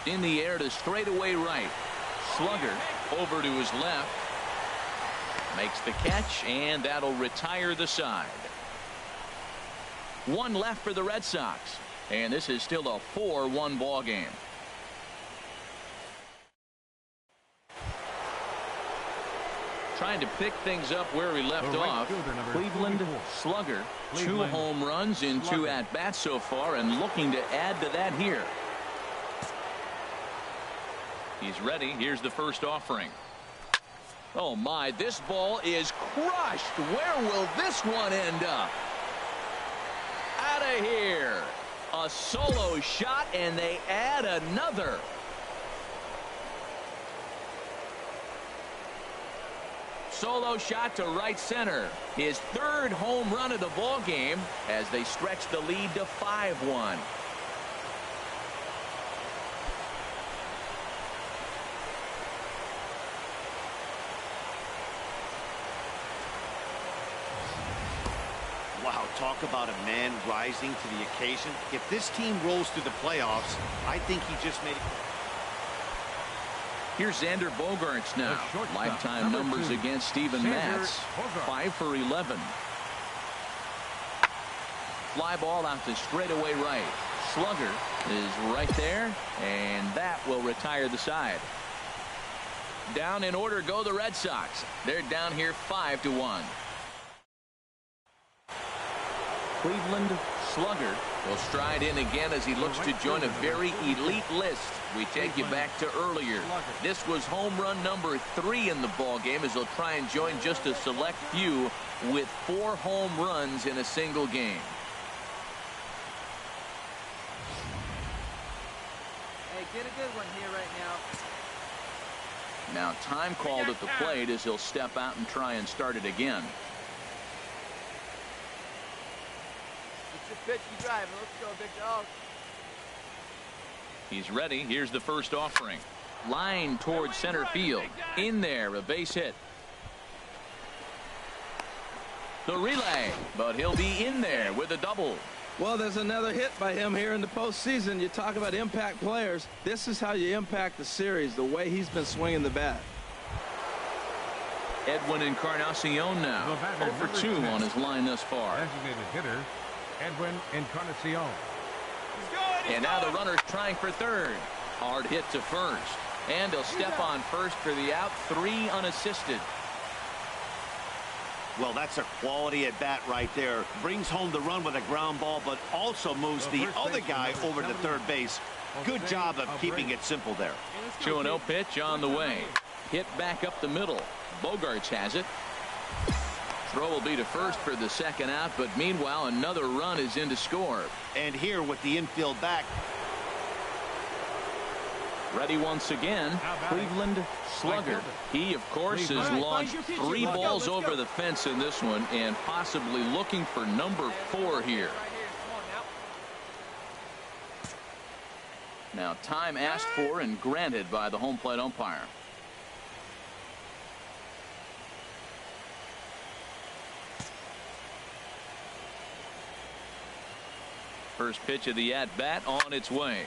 In the air to straightaway right. Slugger over to his left. Makes the catch, and that'll retire the side. One left for the Red Sox, and this is still a 4-1 ball game. Trying to pick things up where we left off. Cleveland slugger, 2 home runs in 2 at-bats so far, and looking to add to that here. He's ready. Here's the first offering. Oh my, this ball is crushed. Where will this one end up? Out of here. A solo shot, and they add another. Solo shot to right center. His 3rd home run of the ball game as they stretch the lead to 5-1. Wow, talk about a man rising to the occasion. If this team rolls through the playoffs, I think he just made it. Here's Xander Bogaerts now. Lifetime numbers against Steven Matz. 5 for 11. Fly ball out to straightaway right. Slugger is right there, and that will retire the side. Down in order go the Red Sox. They're down here 5-1. Cleveland slugger will stride in again as he looks to join a very elite list. We take you back to earlier. This was home run number 3 in the ball game as he'll try and join just a select few with 4 home runs in a single game. Hey, get a good one here right now. Now time called at the plate as he'll step out and try and start it again. Pitch you driving. Let's go, big dog. He's ready. Here's the first offering. Line towards center field. In there, a base hit. The relay, but he'll be in there with a double. Well, there's another hit by him here in the postseason. You talk about impact players. This is how you impact the series, the way he's been swinging the bat. Edwin Encarnacion now. 0 for 2 on his line thus far. Designated hitter, Edwin Encarnacion. And now the runner's trying for third. Hard hit to first. And he'll step on first for the out. 3 unassisted. Well, that's a quality at bat right there. Brings home the run with a ground ball, but also moves the other guy over to third base. Good job of keeping it simple there. 2-0 pitch on the way. Hit back up the middle. Bogaerts has it. Throw will be to first for the second out, but meanwhile another run is in to score. And here with the infield back. Ready once again. Cleveland slugger. He of course has launched 3 balls over the fence in this one and possibly looking for number 4 here. Now time asked for and granted by the home plate umpire. First pitch of the at-bat on its way.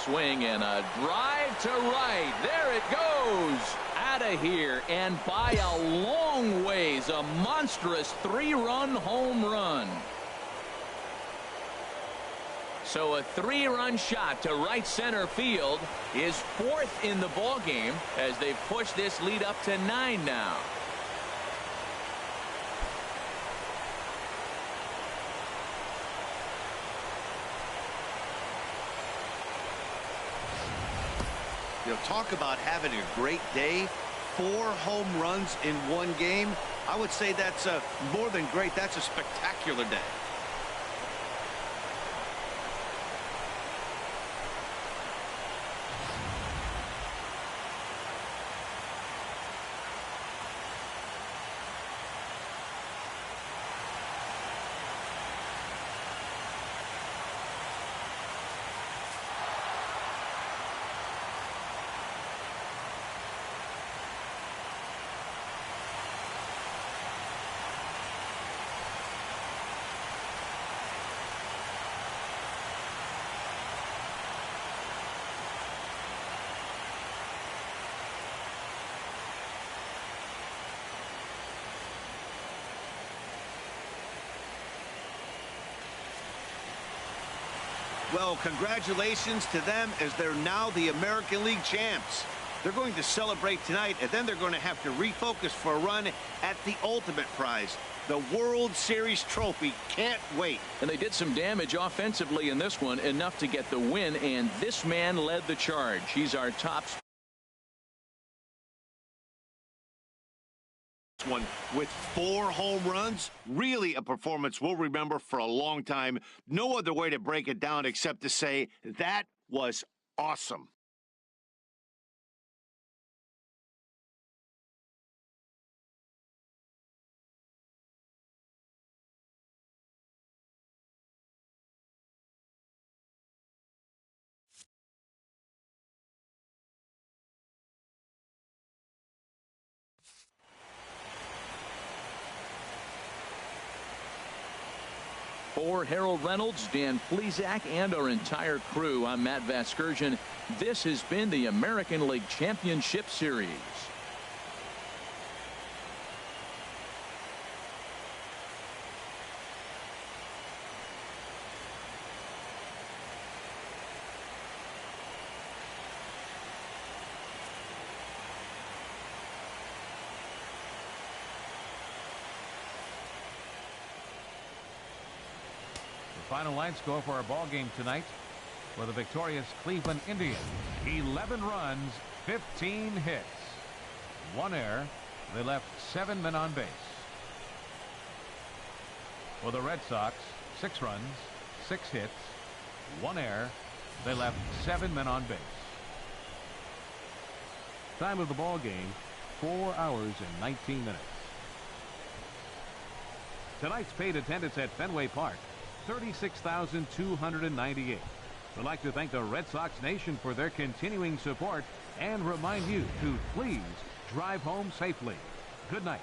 Swing and a drive to right. There it goes. Out of here and by a long ways. A monstrous 3-run home run. So a 3-run shot to right center field is 4th in the ball game as they've pushed this lead up to 9 now. You know, talk about having a great day. 4 home runs in 1 game. I would say that's more than great. That's a spectacular day. Well, congratulations to them as they're now the American League champs. They're going to celebrate tonight, and then they're going to have to refocus for a run at the ultimate prize, the World Series trophy. Can't wait. And they did some damage offensively in this one, enough to get the win, and this man led the charge. He's our top one with 4 home runs. Really a performance we'll remember for a long time. No other way to break it down except to say that was awesome. For Harold Reynolds, Dan Plesac, and our entire crew, I'm Matt Vasgersian. This has been the American League Championship Series. Final line score for our ball game tonight for the victorious Cleveland Indians: 11 runs, 15 hits, 1 error. They left 7 men on base. For the Red Sox, 6 runs, 6 hits, 1 error. They left 7 men on base. Time of the ball game, 4 hours and 19 minutes. Tonight's paid attendance at Fenway Park, 36,298. We'd like to thank the Red Sox Nation for their continuing support and remind you to please drive home safely. Good night.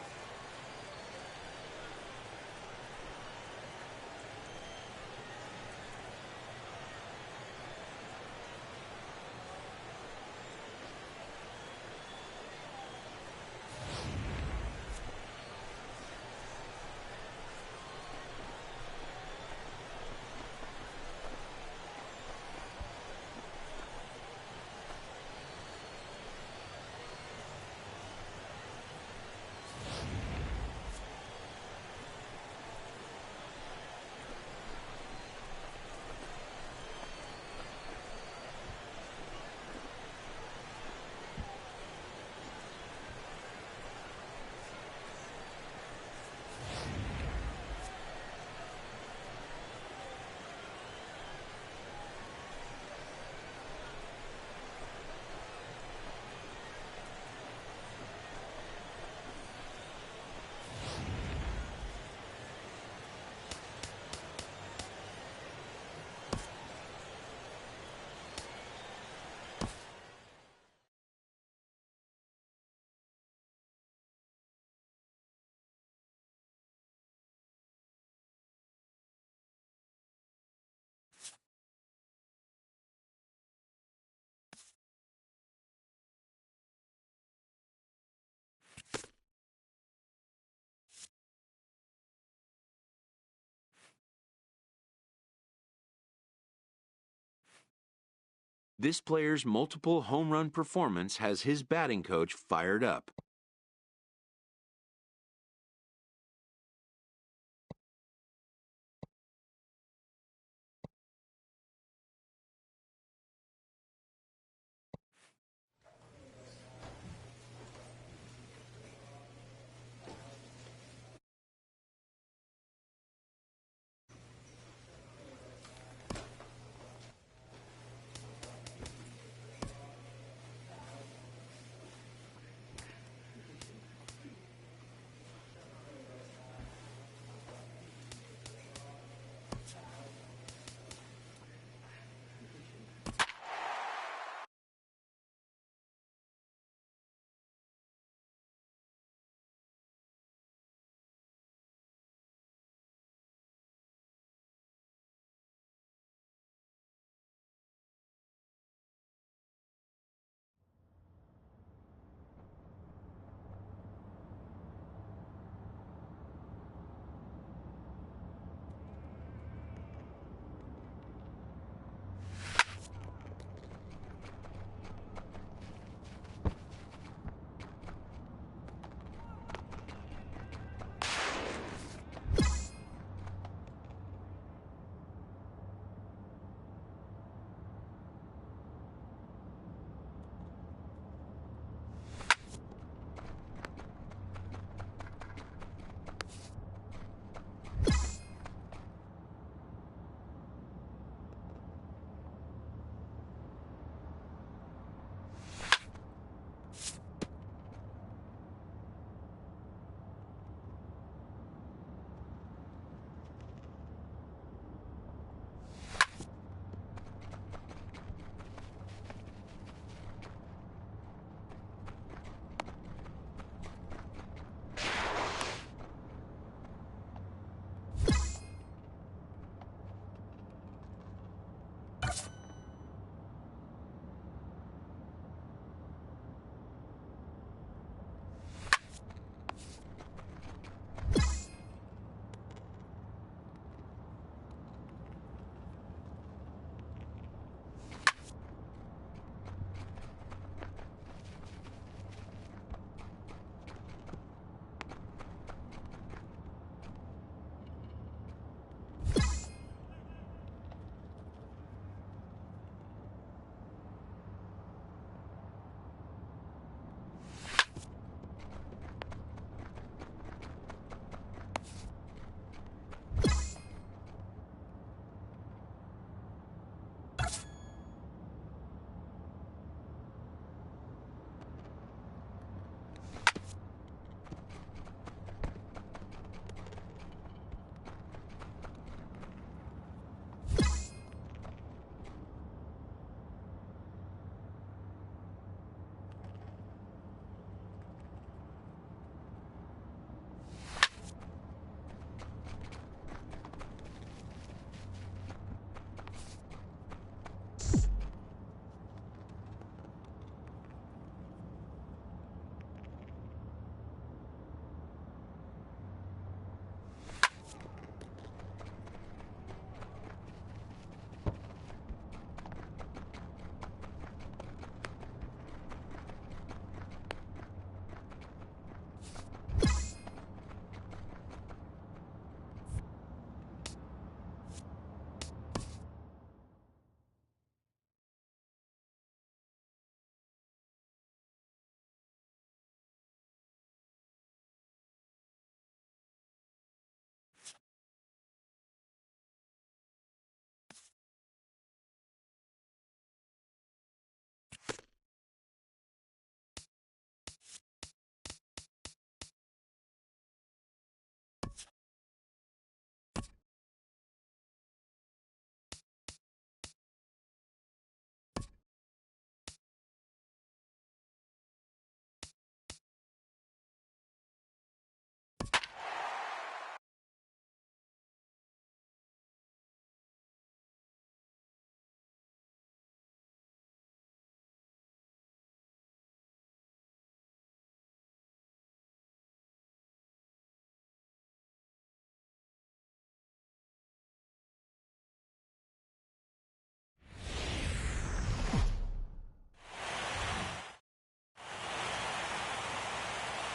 This player's multiple home run performance has his batting coach fired up.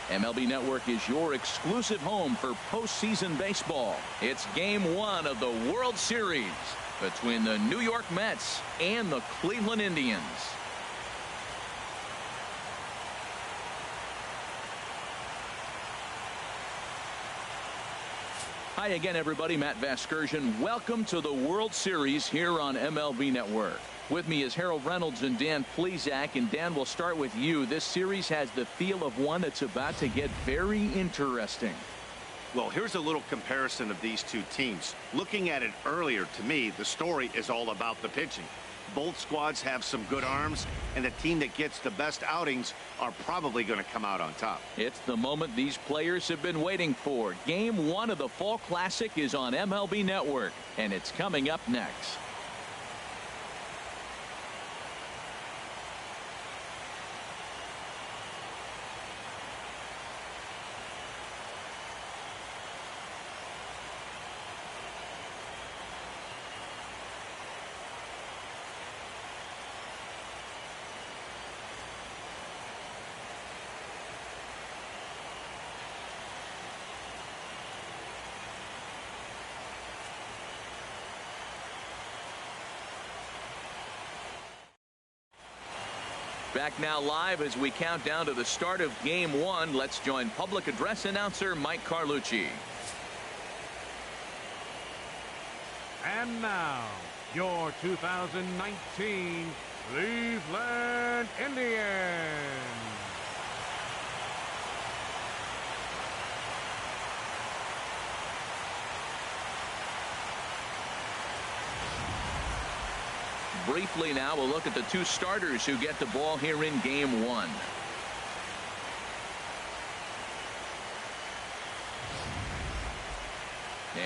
MLB Network is your exclusive home for postseason baseball. It's Game 1 of the World Series between the New York Mets and the Cleveland Indians. Hi again, everybody. Matt Vasgersian. Welcome to the World Series here on MLB Network. With me is Harold Reynolds and Dan Plesac. And Dan, we'll start with you. This series has the feel of one that's about to get very interesting. Well, here's a little comparison of these two teams. Looking at it earlier, to me, the story is all about the pitching. Both squads have some good arms, and the team that gets the best outings are probably going to come out on top. It's the moment these players have been waiting for. Game 1 of the Fall Classic is on MLB Network, and it's coming up next. Back now live as we count down to the start of Game 1. Let's join public address announcer Mike Carlucci. And now, your 2019 Cleveland Indians. Briefly now, we'll look at the two starters who get the ball here in Game 1.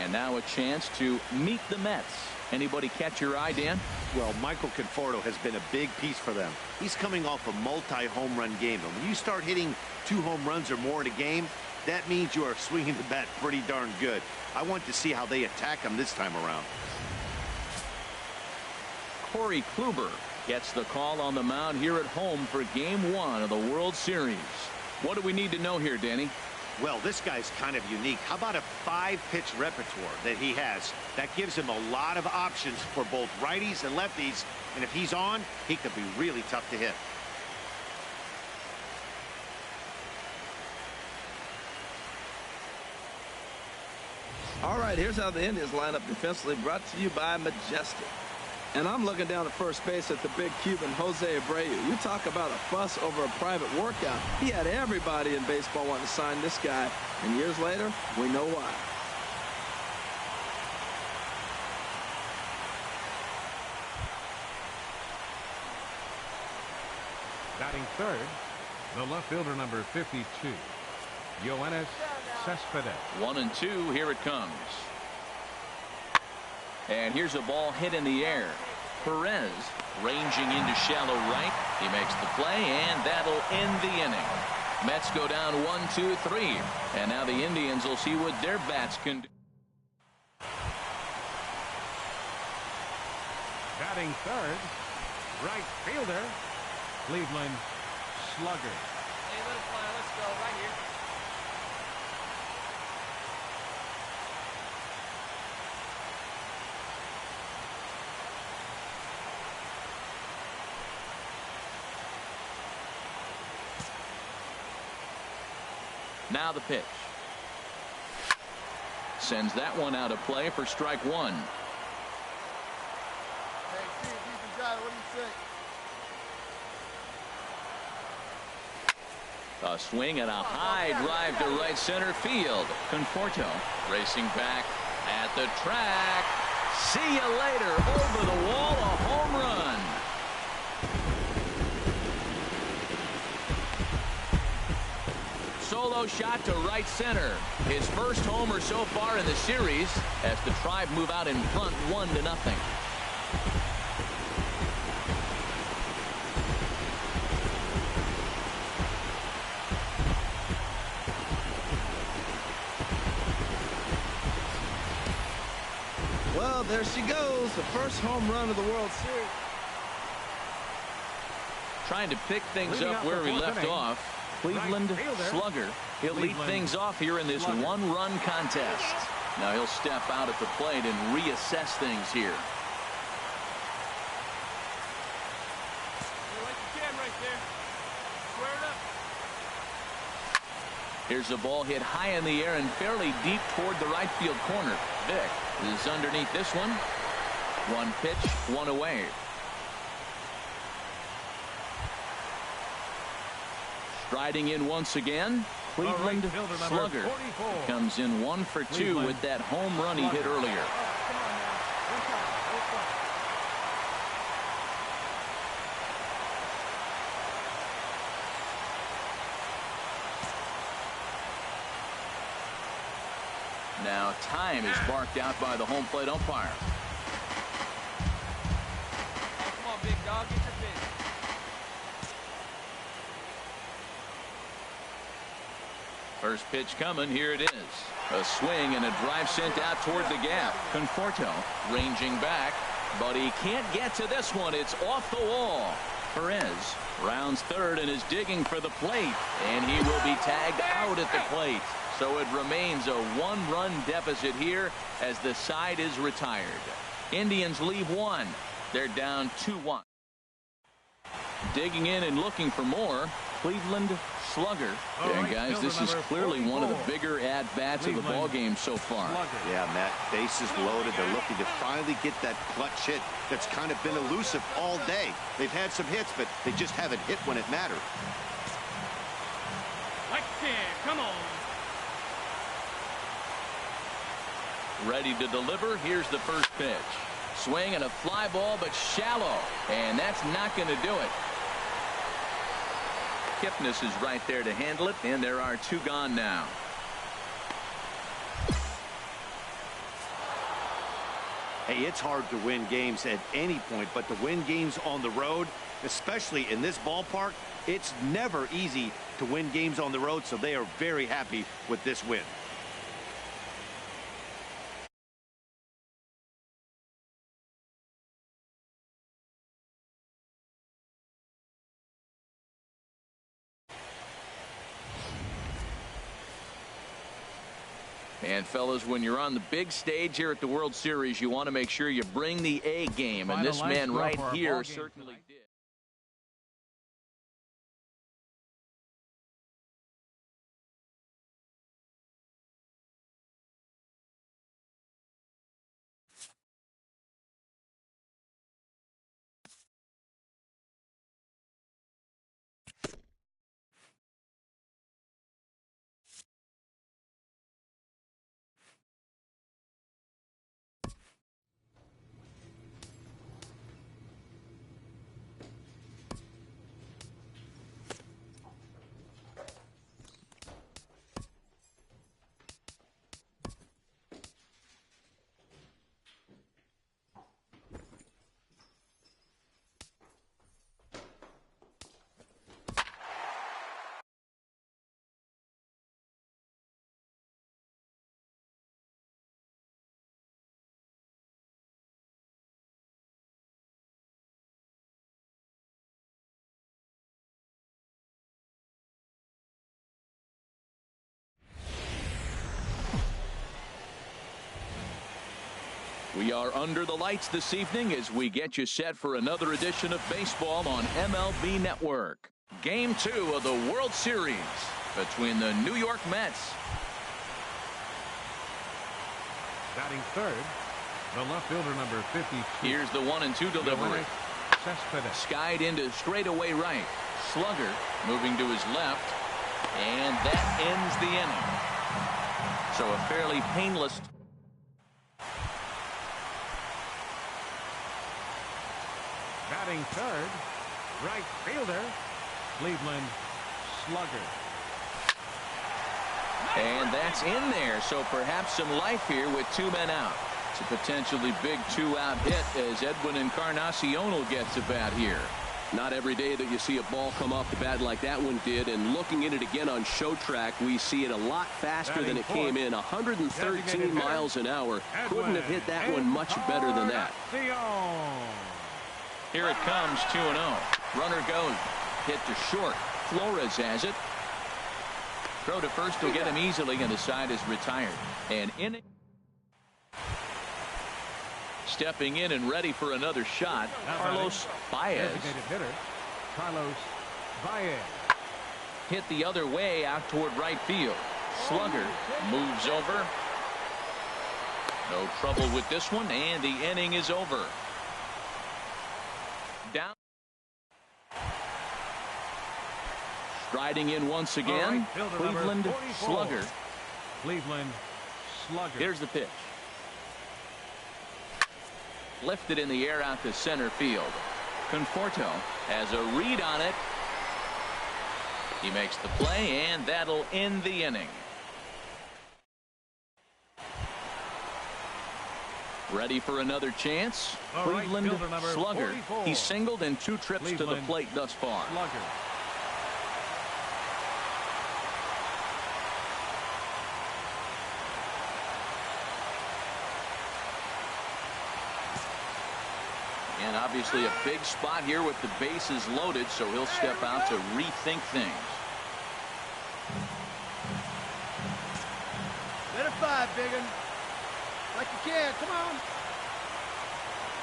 And now a chance to meet the Mets. Anybody catch your eye, Dan? Well, Michael Conforto has been a big piece for them. He's coming off a multi-home run game. And when you start hitting 2 home runs or more in a game, that means you are swinging the bat pretty darn good. I want to see how they attack him this time around. Corey Kluber gets the call on the mound here at home for Game 1 of the World Series. What do we need to know here, Danny? Well, this guy's kind of unique. How about a 5-pitch repertoire that he has? That gives him a lot of options for both righties and lefties. And if he's on, he could be really tough to hit. All right, here's how the Indians line up defensively, brought to you by Majestic. And I'm looking down at first base at the big Cuban, Jose Abreu. You talk about a fuss over a private workout. He had everybody in baseball wanting to sign this guy. And years later, we know why. Batting third, the left fielder, number 52, Yoenis Cespedes. 1-2, here it comes. And here's a ball hit in the air. Perez ranging into shallow right. He makes the play, and that'll end the inning. Mets go down 1-2-3. And now the Indians will see what their bats can do. Batting third, right fielder, Cleveland slugger. Hey, little fly, let's go right here. Now the pitch. Sends that one out of play for strike 1. Hey, Steve, decent driver, what do you say? A swing and a high drive to right center field. Conforto racing back at the track. See you later. Over the wall, a home run. Solo shot to right center. His first homer so far in the series as the Tribe move out in front 1-0. Well, there she goes, the first home run of the World Series. Trying to pick things Leading up off where the we fourth left inning, off. Cleveland slugger. He'll lead things off here in this one-run contest. Now he'll step out at the plate and reassess things here. Here's a ball hit high in the air and fairly deep toward the right field corner. Vick is underneath this one. One pitch, one away. Striding in once again, Cleveland slugger. Comes in 1 for 2 with that home run he hit earlier. Now time is barked out by the home plate umpire. Come on, big dog, get your pitch. First pitch coming, here it is. A swing and a drive sent out toward the gap. Conforto ranging back, but he can't get to this one. It's off the wall. Perez rounds third and is digging for the plate, and he will be tagged out at the plate. So it remains a one-run deficit here as the side is retired. Indians leave one. They're down 2-1. Digging in and looking for more, Cleveland slugger. And guys, this is clearly one of the bigger at-bats of the ball game so far. Yeah, Matt, bases loaded. They're looking to finally get that clutch hit that's kind of been elusive all day. They've had some hits, but they just haven't hit when it mattered. Like come on. Ready to deliver. Here's the first pitch. Swing and a fly ball, but shallow. And that's not going to do it. Kipnis is right there to handle it, and there are 2 gone now. Hey, it's hard to win games at any point, but to win games on the road, especially in this ballpark, it's never easy to win games on the road, so they are very happy with this win. And fellas, when you're on the big stage here at the World Series, you want to make sure you bring the A game, and this man right here certainly did. We are under the lights this evening as we get you set for another edition of baseball on MLB Network. Game 2 of the World Series between the New York Mets. Batting third, the left fielder, number 52. Here's the 1-2 delivery. Skied into straightaway right. Slugger moving to his left. And that ends the inning. So a fairly painless. Batting third, right fielder, Cleveland slugger. And that's in there, so perhaps some life here with 2 men out. It's a potentially big 2-out hit as Edwin Encarnacion gets a bat here. Not every day that you see a ball come off the bat like that one did, and looking at it again on show track, we see it a lot faster than it came in. 113 miles an hour. Couldn't have hit that one much better than that. Here it comes, 2-0. Runner goes. Hit to short. Flores has it. Throw to first will get him easily, and the side is retired. And in stepping in and ready for another shot, Carlos Baez. Designated hitter, Carlos Baez. Hit the other way out toward right field. Slugger moves over. No trouble with this one, and the inning is over. Down. Striding in once again, Right, Cleveland Slugger. Cleveland Slugger. Here's the pitch. Lifted in the air out to center field. Conforto has a read on it. He makes the play, and that'll end the inning. Ready for another chance. Cleveland Slugger. 44. He's singled in 2 trips to the Cleveland plate thus far. Slugger. And obviously a big spot here with the bases loaded, so he'll step out to rethink things. Let it fly, biggin. Like you can. Come on.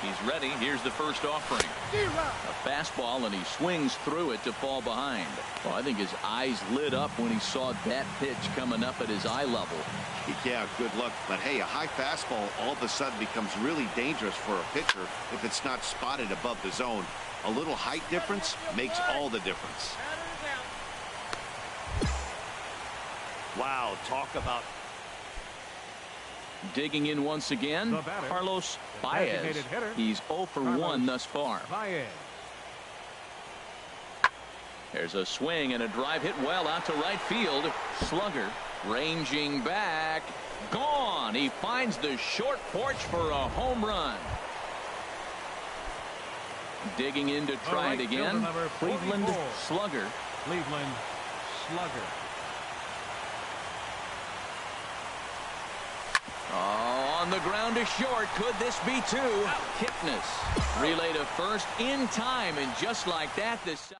He's ready. Here's the first offering. A fastball, and he swings through it to fall behind. Well, I think his eyes lit up when he saw that pitch coming up at his eye level. Yeah, good luck. But hey, a high fastball all of a sudden becomes really dangerous for a pitcher if it's not spotted above the zone. A little height difference makes all the difference. Wow, talk about digging in once again, Carlos Baez. He's 0 for 1 thus far. Baez. There's a swing and a drive hit well out to right field. Slugger ranging back. Gone. He finds the short porch for a home run. Digging in to try it again. Cleveland Slugger. Cleveland Slugger. Oh, on the ground to short. Could this be 2? Kipnis relay to first in time, and just like that, this.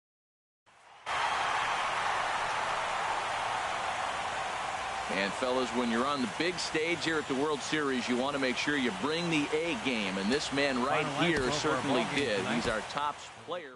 And fellas, when you're on the big stage here at the World Series, you want to make sure you bring the A game, and this man right here certainly did. He's our top player.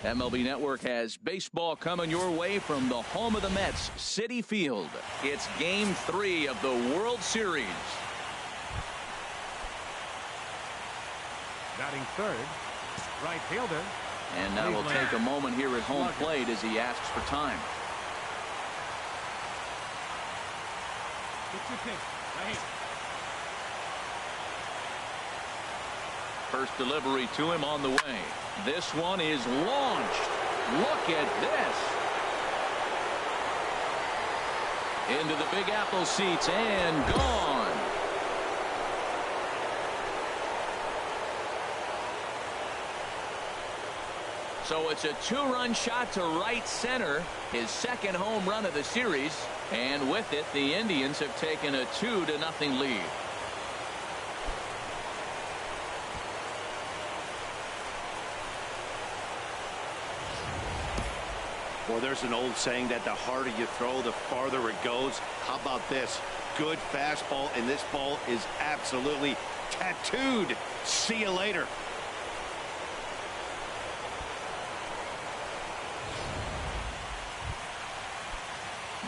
MLB Network has baseball coming your way from the home of the Mets, Citi Field. It's Game 3 of the World Series. Batting third, right fielder. And now we'll take a moment here at home plate as he asks for time. First delivery to him on the way. This one is launched. Look at this. Into the Big Apple seats and gone. So it's a 2-run shot to right center, his second home run of the series, and with it the Indians have taken a 2-0 lead. Well, there's an old saying that the harder you throw, the farther it goes. How about this? Good fastball, and this ball is absolutely tattooed. See you later.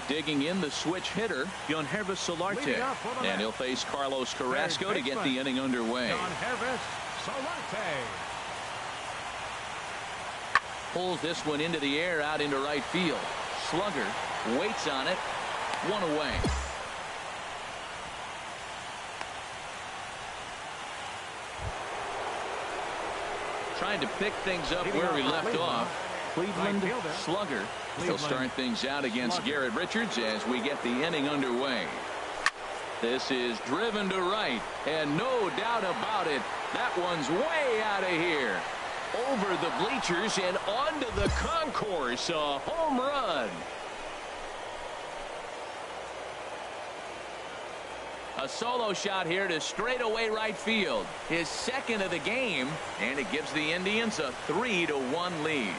Digging in the switch hitter, Yonhervis Solarte. And he'll face Carlos Carrasco to get the inning underway. Yonhervis Solarte. Pulls this one into the air out into right field. Slugger waits on it. One away. Trying to pick things up where he left off. Cleveland slugger. He'll start things out against Garrett Richards as we get the inning underway. This is driven to right, and no doubt about it, that one's way out of here. Over the bleachers and onto the concourse. A home run. A solo shot here to straightaway right field. His second of the game, and it gives the Indians a 3-1 lead.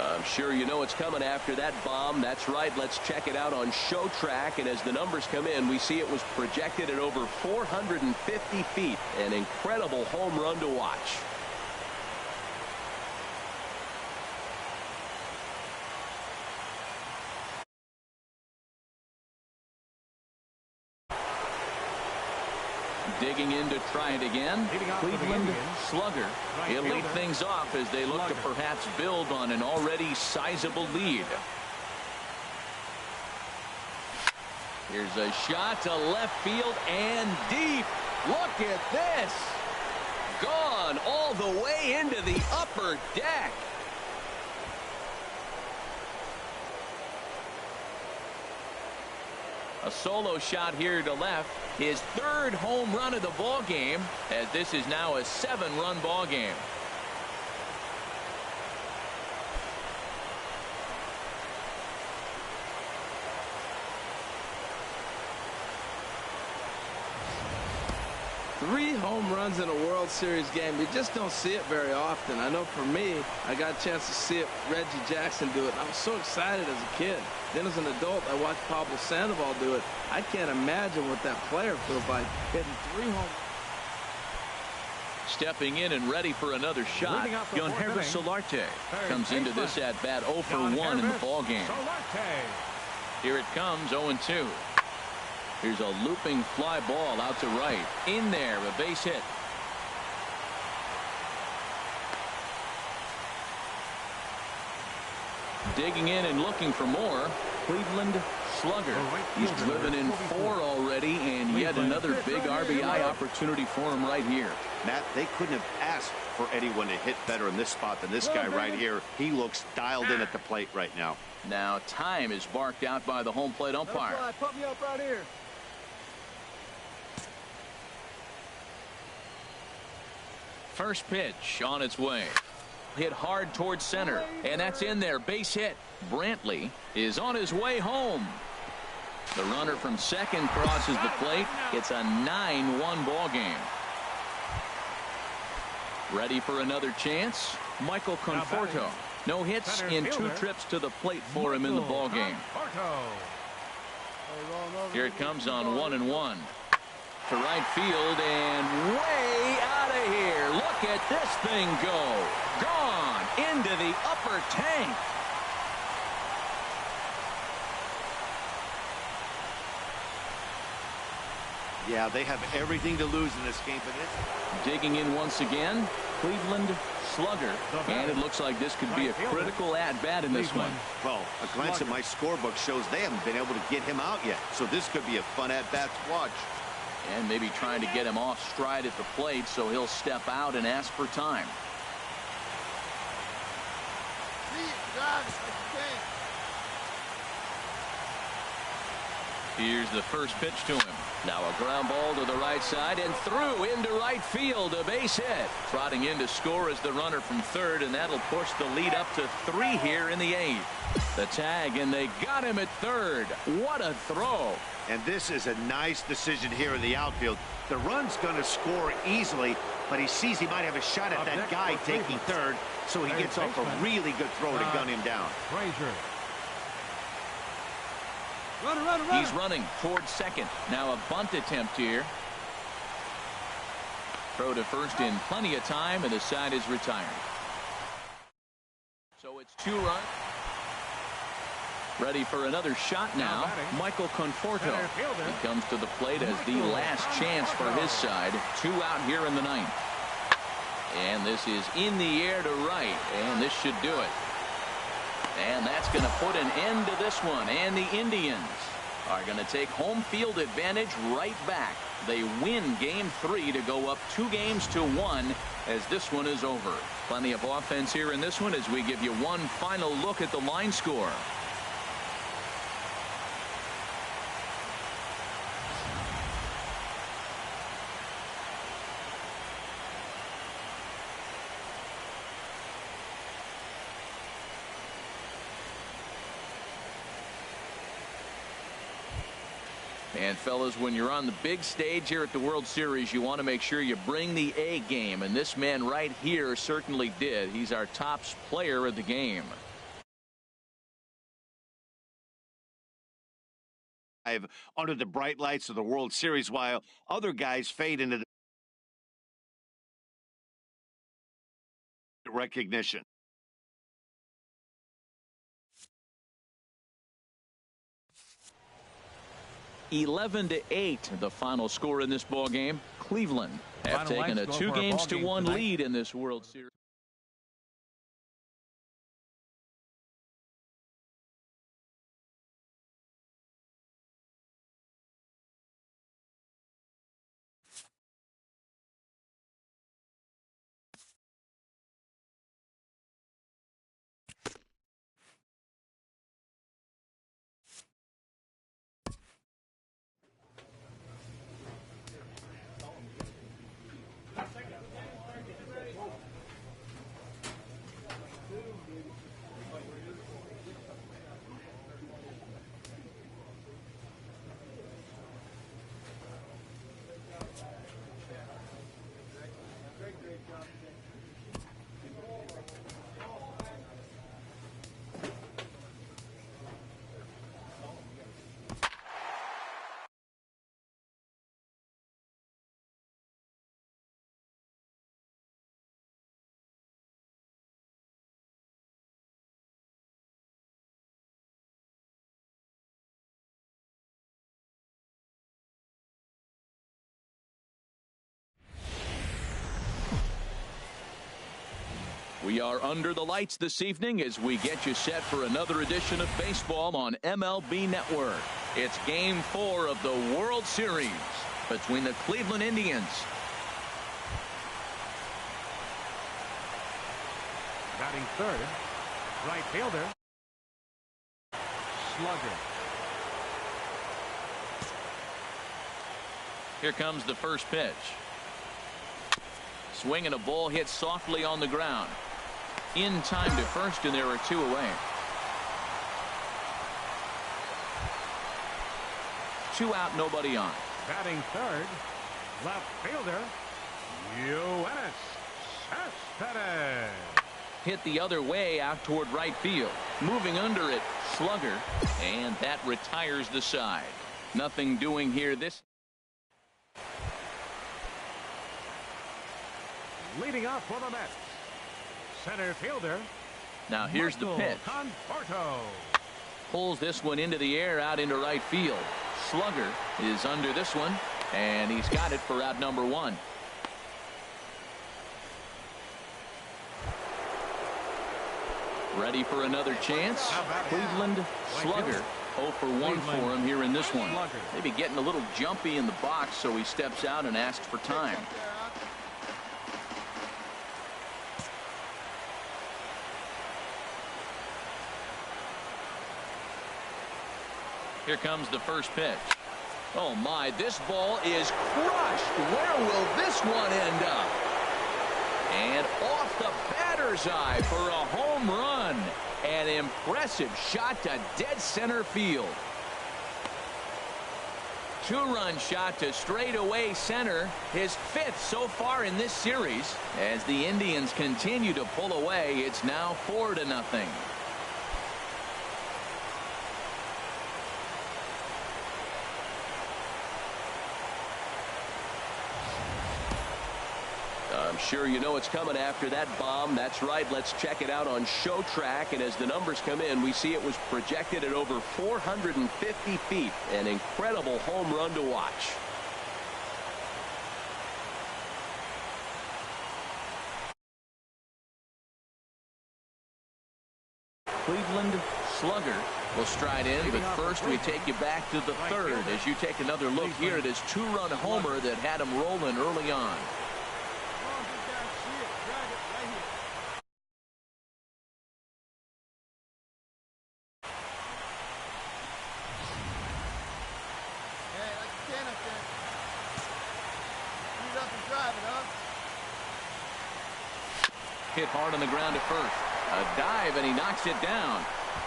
I'm sure you know it's coming after that bomb. That's right. Let's check it out on ShowTrack. And as the numbers come in, we see it was projected at over 450 feet. An incredible home run to watch. Digging in to try it again. Cleveland slugger. He'll lead things off as they look to perhaps build on an already sizable lead. Here's a shot to left field and deep. Look at this. Gone all the way into the upper deck. A solo shot here to left. His third home run of the ball game, as this is now a 7-run ball game. Three home runs in a World Series game. You just don't see it very often. I know for me, I got a chance to see it, Reggie Jackson do it. I was so excited as a kid. Then as an adult, I watched Pablo Sandoval do it. I can't imagine what that player feels like hitting 3 home. Stepping in and ready for another shot, Yonhervis Solarte comes into this at bat 0 for 1 in the ball game. Here it comes, 0-2. Here's a looping fly ball out to right. In there, a base hit. Digging in and looking for more. Cleveland slugger. He's driven in 4 already, and yet another big RBI opportunity for him right here. Matt, they couldn't have asked for anyone to hit better in this spot than this guy right here. He looks dialed in at the plate right now. Now time is barked out by the home plate umpire. Put me up right here. First pitch on its way. Hit hard towards center, and that's in there. Base hit. Brantley is on his way home. The runner from second crosses the plate. It's a 9-1 ball game. Ready for another chance? Michael Conforto. No hits in 2 trips to the plate for him in the ball game. Here it comes on 1-1. To right field and way out of here. Look at this thing go. Gone into the upper tank. Yeah, they have everything to lose in this game, but it's digging in once again. Cleveland slugger, and it looks like this could be a critical at-bat in this one. Well, a glance at my scorebook shows they haven't been able to get him out yet, so this could be a fun at-bat to watch. And maybe trying to get him off stride at the plate, so he'll step out and ask for time. Here's the first pitch to him. Now a ground ball to the right side and through into right field. A base hit. Trotting in to score is the runner from third, and that'll push the lead up to 3 here in the 8th. The tag, and they got him at third. What a throw. And this is a nice decision here in the outfield. The run's going to score easily, but he sees he might have a shot at that guy taking third, so he gets off a really good throw to gun him down. Frazier. Runner. He's running towards second. Now a bunt attempt here. Throw to first in plenty of time, and the side is retired. So it's 2 runs. Ready for another shot now. Michael Conforto. He comes to the plate as the last chance for his side. 2 out here in the 9th. And this is in the air to right, and this should do it. And that's going to put an end to this one. And the Indians are going to take home field advantage right back. They win game 3 to go up 2-1 as this one is over. Plenty of offense here in this one as we give you one final look at the line score. And fellas, when you're on the big stage here at the World Series, you want to make sure you bring the A game, and this man right here certainly did. He's our top player of the game. Under the bright lights of the World Series while other guys fade into the recognition. (11-8) the final score in this ball game. Cleveland have taken a 2-1 lead in this World Series. We are under the lights this evening as we get you set for another edition of baseball on MLB Network. It's Game 4 of the World Series between the Cleveland Indians. Batting third, right fielder, Slugger. Here comes the first pitch. Swing and a ball hit softly on the ground. In time to first, and there are 2 away. 2 out, nobody on. Batting third, left fielder, Yoenis Cespedes. hit the other way out toward right field. Moving under it, Slugger, and that retires the side. Nothing doing here this. Leading off for the Mets, center fielder. Now here's the pitch. Conforto. Pulls this one into the air out into right field. Slugger is under this one, and he's got it for out number 1. Ready for another chance. Cleveland Slugger 0 for 1 for him here in this one. Maybe getting a little jumpy in the box, so he steps out and asks for time. Here comes the first pitch. Oh my, this ball is crushed. Where will this one end up? And off the batter's eye for a home run. An impressive shot to dead center field. 2-run shot to straightaway center. His 5th so far in this series. As the Indians continue to pull away, it's now 4-0. I'm sure you know it's coming after that bomb. That's right. Let's check it out on Show Track. And as the numbers come in, we see it was projected at over 450 feet. An incredible home run to watch. Cleveland Slugger will stride in, but first we take you back to the 3rd as you take another look here at his 2-run homer that had him rolling early on. Hit hard on the ground at first. A dive, and he knocks it down.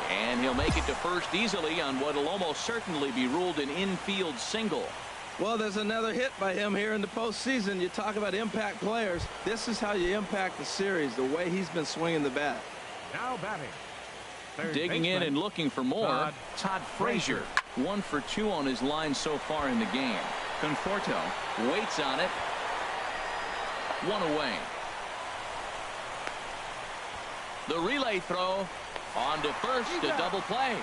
And he'll make it to first easily on what will almost certainly be ruled an infield single. Well, there's another hit by him here in the postseason. You talk about impact players. This is how you impact the series, the way he's been swinging the bat. Now batting. Digging in and looking for more, Todd Frazier. 1 for 2 on his line so far in the game. Conforto waits on it. 1 away. The relay throw on to first, a double play.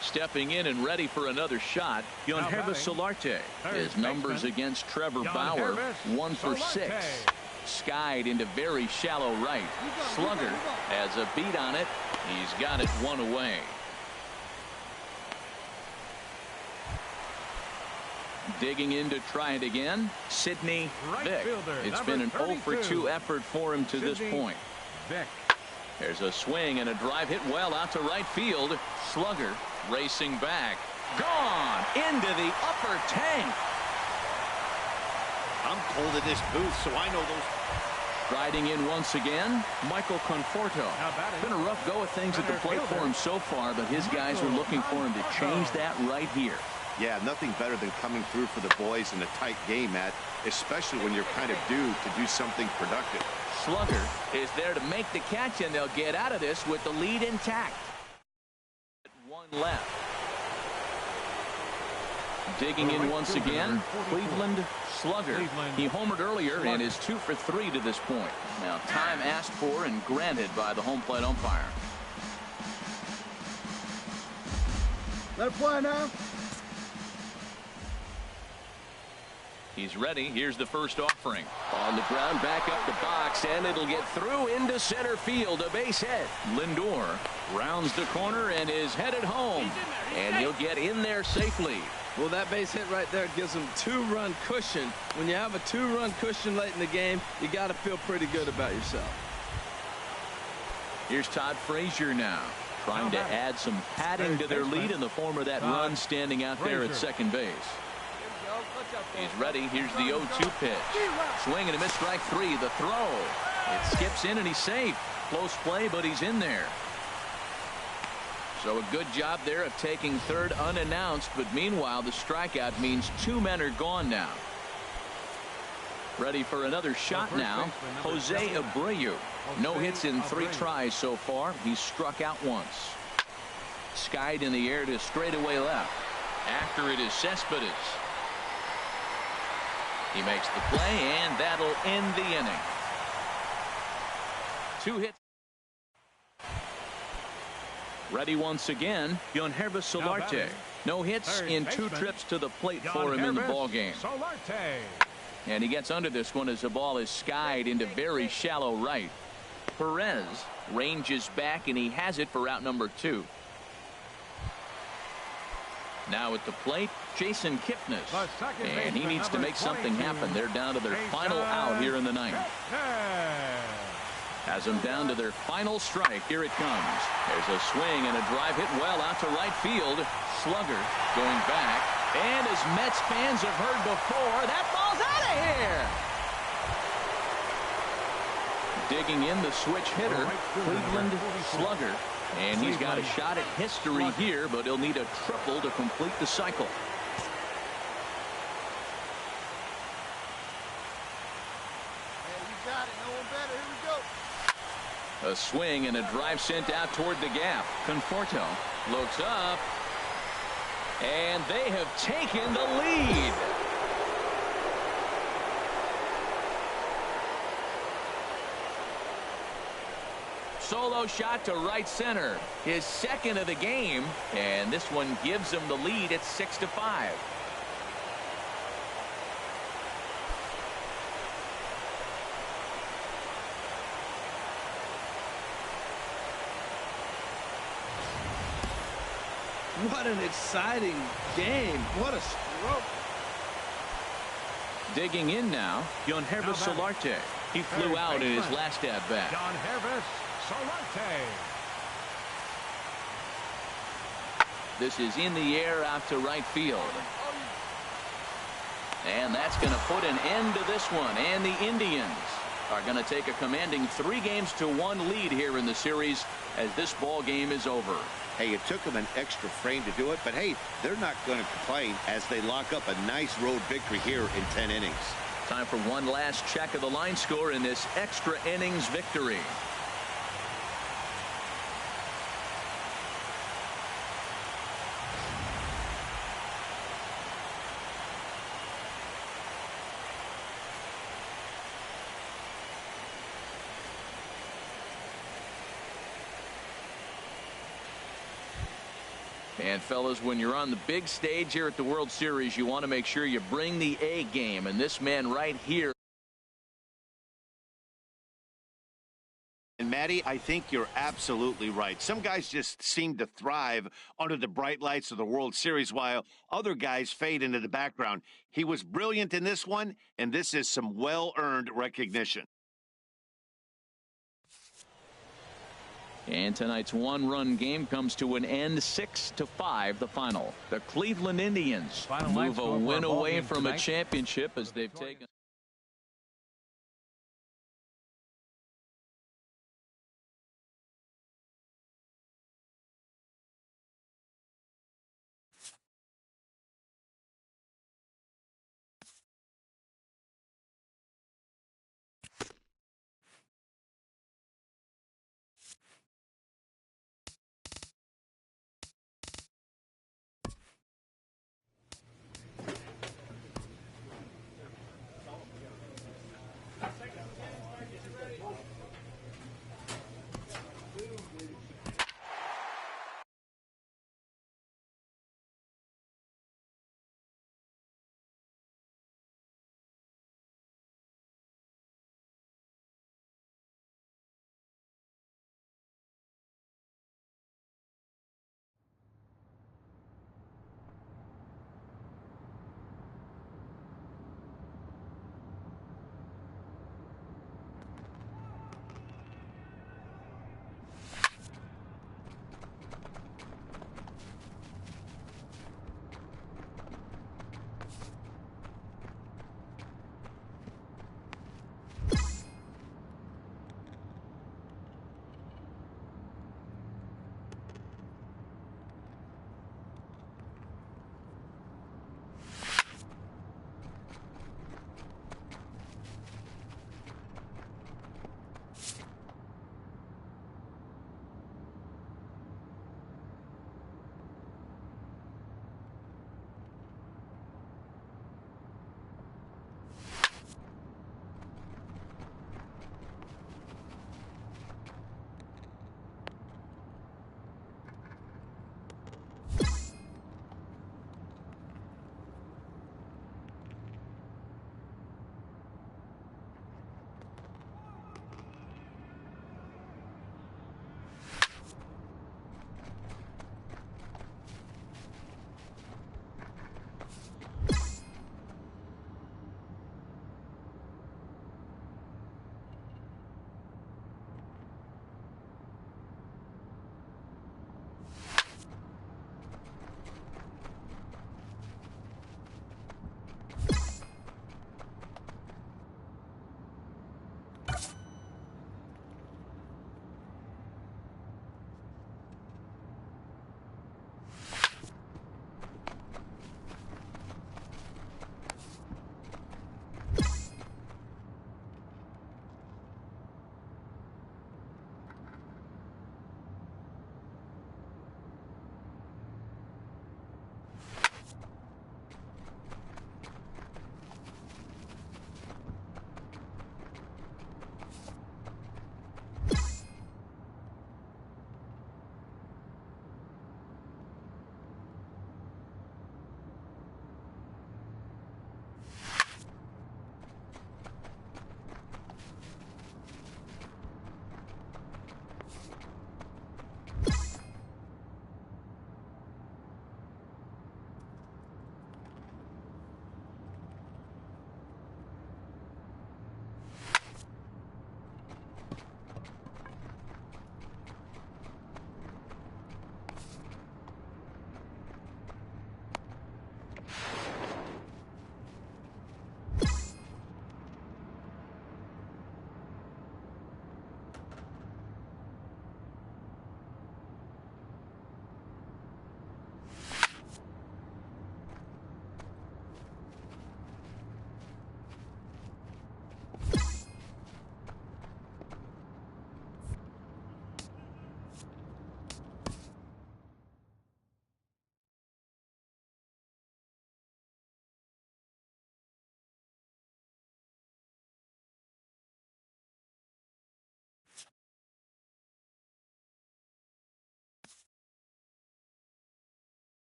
Stepping in and ready for another shot, Yonhervis Solarte. His numbers against Trevor Bauer, 1 for 6. Skied into very shallow right. Slugger has a beat on it. He's got it 1 away. Digging in to try it again, Sidney Vick. It's been an 0 for 2 effort for him to this point. There's a swing and a drive hit well out to right field. Slugger racing back. Gone into the upper tank. I'm cold in this booth, so I know those. Riding in once again, Michael Conforto. Been a rough go of things at the plate for him so far, but his guys are looking for him to change that right here. Yeah, nothing better than coming through for the boys in a tight game, Matt, especially when you're kind of due to do something productive. Slugger is there to make the catch, and they'll get out of this with the lead intact. 1 left. Digging in once again, Cleveland Slugger. He homered earlier and is 2 for 3 to this point. Now time asked for and granted by the home plate umpire. Let it play now. He's ready. Here's the first offering. On the ground, back up the box, and it'll get through into center field. A base hit. Lindor rounds the corner and is headed home. And he'll get in there safely. Well, that base hit right there gives him 2-run cushion. When you have a 2-run cushion late in the game, you got to feel pretty good about yourself. Here's Todd Frazier now, trying to add some padding to their lead in the form of that run standing out there at second base. He's ready. Here's the 0-2 pitch. Swing and a miss, strike 3. The throw. It skips in and he's safe. Close play, but he's in there. So a good job there of taking third unannounced, but meanwhile the strikeout means 2 men are gone now. Ready for another shot now. Jose Abreu. No hits in 3 tries so far. He's struck out once. Skied in the air to straightaway left. After it is Cespedes. He makes the play, and that'll end the inning. 2 hits. Ready once again, Yonervis Solarte. No hits in 2 trips to the plate for him in the ballgame. And he gets under this one as the ball is skied into very shallow right. Perez ranges back, and he has it for out number 2. Now at the plate, Jason Kipnis. And he needs to make something happen. They're down to their final out here in the 9th. Has them down to their final strike. Here it comes. There's a swing and a drive hit well out to right field. Slugger going back. And as Mets fans have heard before, that ball's out of here. Digging in the switch hitter, Cleveland Slugger. And he's got a shot at history here, but he'll need a triple to complete the cycle. A swing and a drive sent out toward the gap. Conforto looks up. And they have taken the lead. Solo shot to right center. His second of the game. And this one gives him the lead at 6-5. What an exciting game. What a stroke. Digging in now, Yonervis Solarte. He flew out in his last at-bat. Yonervis Solarte. This is in the air out to right field. And that's going to put an end to this one. And the Indians are going to take a commanding 3-1 lead here in the series as this ball game is over. Hey, it took them an extra frame to do it, but hey, they're not going to complain as they lock up a nice road victory here in 10 innings. Time for one last check of the line score in this extra innings victory. And fellas, when you're on the big stage here at the World Series, you want to make sure you bring the A game. And this man right here. And Matty, I think you're absolutely right. Some guys just seem to thrive under the bright lights of the World Series, while other guys fade into the background. He was brilliant in this one, and this is some well-earned recognition. And tonight's one-run game comes to an end, 6-5, the final. The Cleveland Indians move a win away from a championship as they've taken.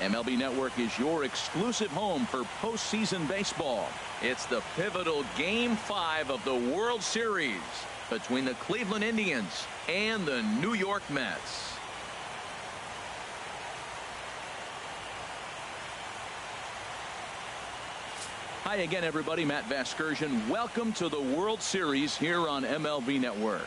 MLB Network is your exclusive home for postseason baseball. It's the pivotal Game 5 of the World Series between the Cleveland Indians and the New York Mets. Hi again, everybody. Matt Vasgersian. Welcome to the World Series here on MLB Network.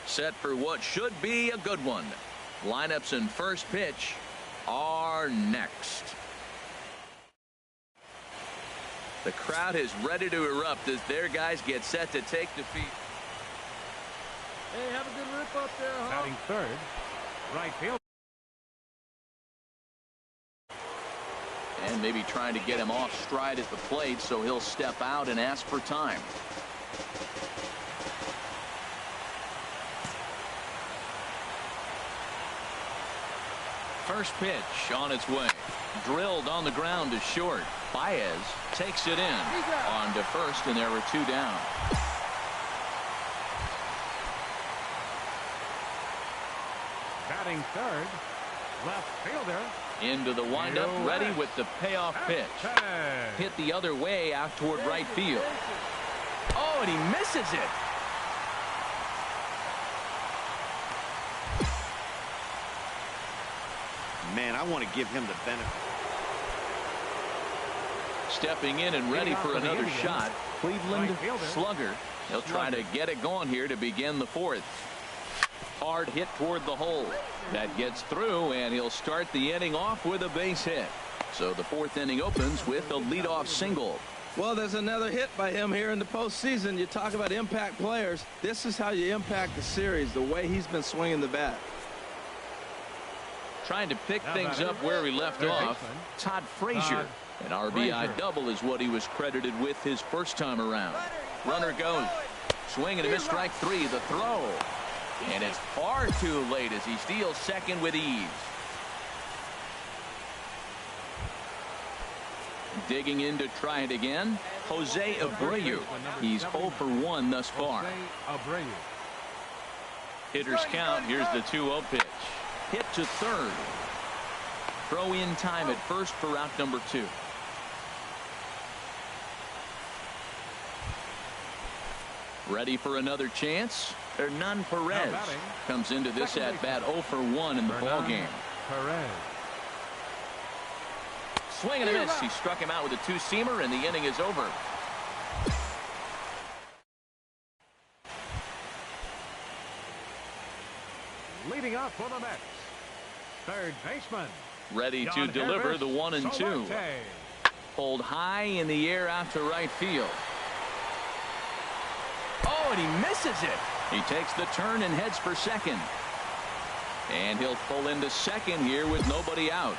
Set for what should be a good one. Lineups and first pitch are next. The crowd is ready to erupt as their guys get set to take defeat. Hey, have a good rip up there, huh? Batting third, right field. And maybe trying to get him off stride at the plate, so he'll step out and ask for time. First pitch on its way. Drilled on the ground to short. Baez takes it in. On to first, and there are two down. Batting third, left fielder. Into the windup, ready with the payoff pitch. Hit the other way out toward right field. Oh, and he misses it. Man, I want to give him the benefit. Stepping in and ready for another shot. Cleveland slugger. He'll try to get it going here to begin the fourth. Hard hit toward the hole. That gets through, and he'll start the inning off with a base hit. So the fourth inning opens with a leadoff single. Well, there's another hit by him here in the postseason. You talk about impact players. This is how you impact the series, the way he's been swinging the bat. Trying to pick things up where he left off. Todd Frazier. An RBI double is what he was credited with his first time around. Runner goes. Swing and a miss, strike three. The throw. And it's far too late as he steals second with ease. Digging in to try it again. Jose Abreu. He's 0 for 1 thus far. Hitters count. Here's the 2-0 pitch. Hit to third. Throw in time at first for out number 2. Ready for another chance. Hernan Perez comes into this at bat 0 for 1 in the ball game. Swing and a miss. He struck him out with a two-seamer, and the inning is over. Leading up for the Mets, third baseman. Ready to deliver the 1 and 2. Pulled high in the air out to right field. Oh, and he misses it. He takes the turn and heads for second. And he'll pull into second here with nobody out.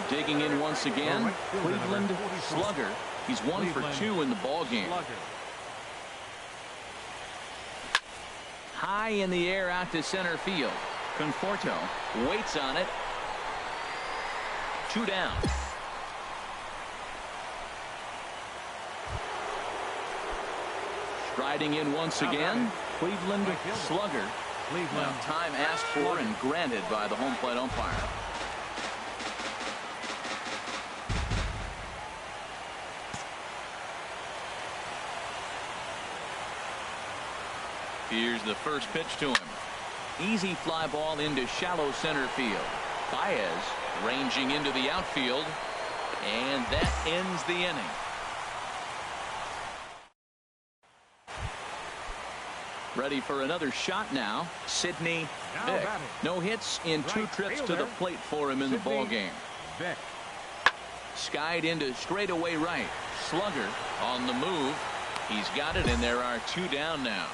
Digging in once again, Cleveland slugger. He's 1 for 2 in the ball game. High in the air out to center field. Conforto waits on it. 2 down. Striding in once again, Cleveland slugger. Now time asked for and granted by the home plate umpire. Here's the first pitch to him. Easy fly ball into shallow center field. Baez ranging into the outfield, and that ends the inning. Ready for another shot now. Sidney Vick. No hits in 2 trips to the plate for him in the ball game. Skied into straightaway right. Slugger on the move. He's got it, and there are 2 down now.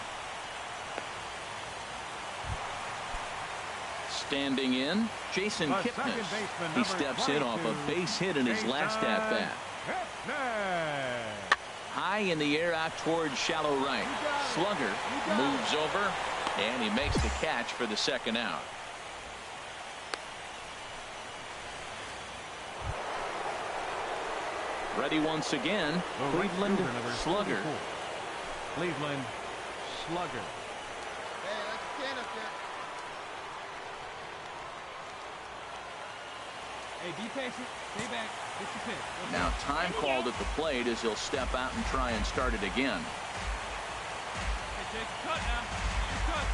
Standing in, Jason Kipnis. He steps in off a base hit in his last at-bat. high in the air out towards shallow right. Slugger moves over, and he makes the catch for the second out. Ready once again, Cleveland Slugger. Cleveland Slugger. Hey, that's a can up there. Hey, be patient. Stay back. Get your pitch. Okay. Now time called at the plate as he'll step out and try and start it again. Hey, take a cut now. Your cut.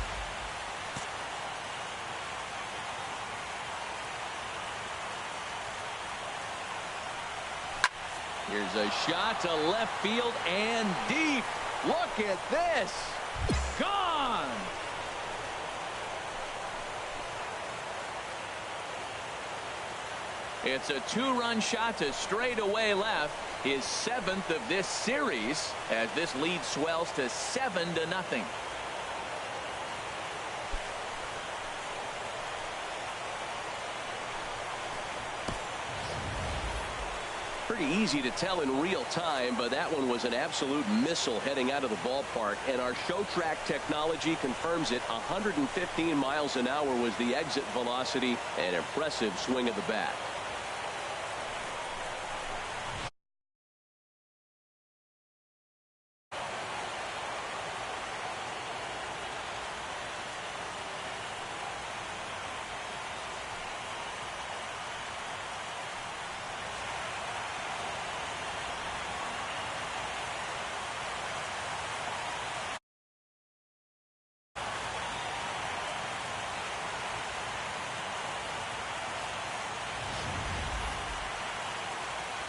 Here's a shot to left field and deep. Look at this. Gone. It's a two-run shot to straightaway left, his 7th of this series, as this lead swells to 7-0. Pretty easy to tell in real time, but that one was an absolute missile heading out of the ballpark, and our show track technology confirms it. 115 miles an hour was the exit velocity. An impressive swing of the bat.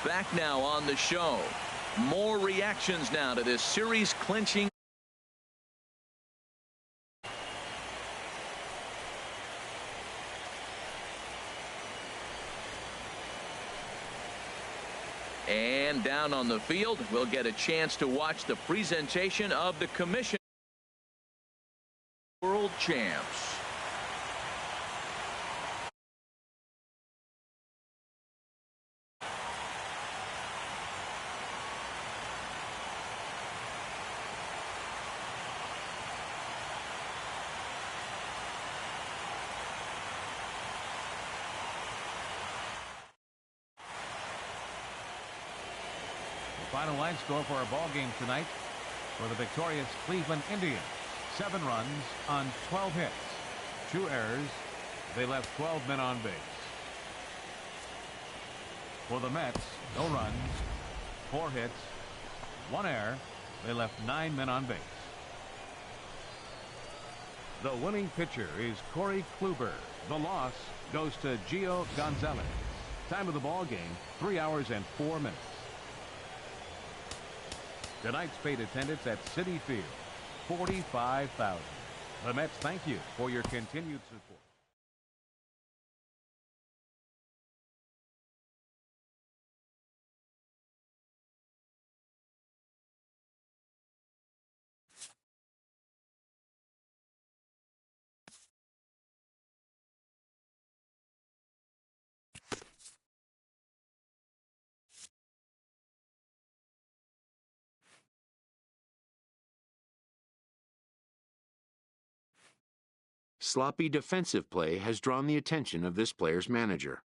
Back now on the show. More reactions now to this series clinching. And down on the field, we'll get a chance to watch the presentation of the commission world champs. Final line score for our ball game tonight for the victorious Cleveland Indians. 7 runs on 12 hits. 2 errors. They left 12 men on base. For the Mets, no runs, 4 hits, 1 error. They left 9 men on base. The winning pitcher is Corey Kluber. The loss goes to Gio Gonzalez. Time of the ball game, 3 hours and 4 minutes. Tonight's paid attendance at Citi Field, 45,000. The Mets thank you for your continued support. Sloppy defensive play has drawn the attention of this player's manager.